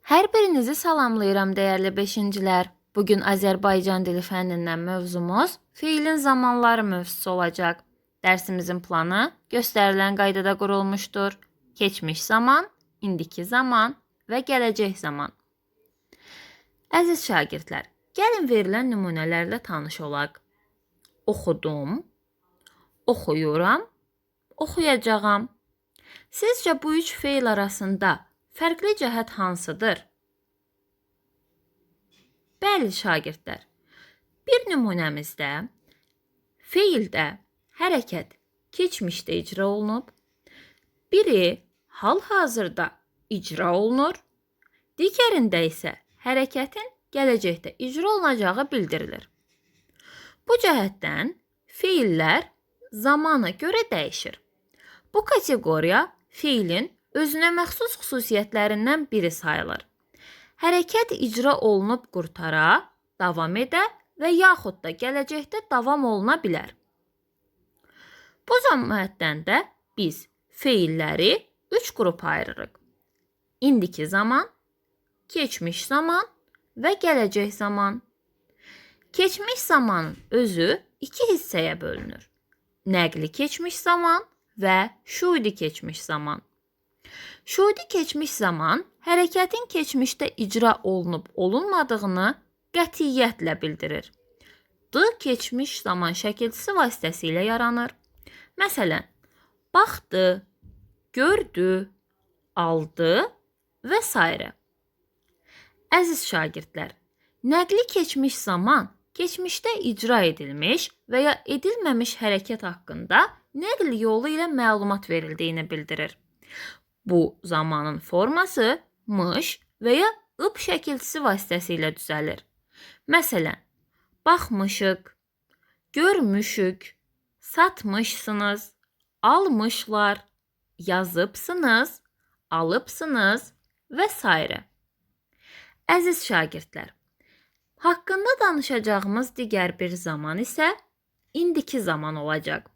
Hər birinizi salamlayıram dəyərli 5-cilər. Bugün Azərbaycan dili fənnindən mövzumuz feilin zamanları mövzusu olacaq. Dərsimizin planı göstərilən qaydada qurulmuşdur. Keçmiş zaman, indiki zaman və gələcək zaman. Əziz şagirdlər, gəlin verilən nümunələrlə tanış olaq. Oxudum, oxuyuram, oxuyacağam. Sizcə bu üç feil arasında fərqli cəhət hansıdır? Bəli, şagirdlər. Bir nümunəmizdə feildə hərəkət keçmişdə icra olunub, biri hal-hazırda icra olunur, digərində isə hərəkətin gələcəkdə icra olunacağı bildirilir. Bu cəhətdən feillər zamana görə dəyişir. Bu kateqoriya feilin özünə məxsus xüsusiyyətlərindən biri sayılır. Hərəkət icra olunub qurtara, davam edə və yaxud da gələcəkdə davam oluna bilər. Bu cəhətdən də biz feilləri 3 qrupa ayırırıq. İndiki zaman, keçmiş zaman və gələcək zaman. Keçmiş zamanın özü 2 hissəyə bölünür. Nəqli keçmiş zaman və şuidi keçmiş zaman. Şuidi keçmiş zaman hərəkətin keçmişdə icra olunub olunmadığını qətiyyətlə bildirir. D keçmiş zaman şəkilçisi vasitəsilə yaranır. Məsələn, baxdı, gördü, aldı və s. Əziz şagirdlər, nəqli keçmiş zaman keçmişdə icra edilmiş və ya edilməmiş hərəkət haqqında nəql yolu ilə məlumat verildiyini bildirir. Bu zamanın forması mış və ya ıb şəkilçisi vasitəsilə düzəlir. Məsələn, baxmışıq, görmüşük, satmışsınız, almışlar, yazıbsınız, alıbsınız və s. Əziz şagirdlər, haqqında danışacağımız digər bir zaman isə indiki zaman olacaq.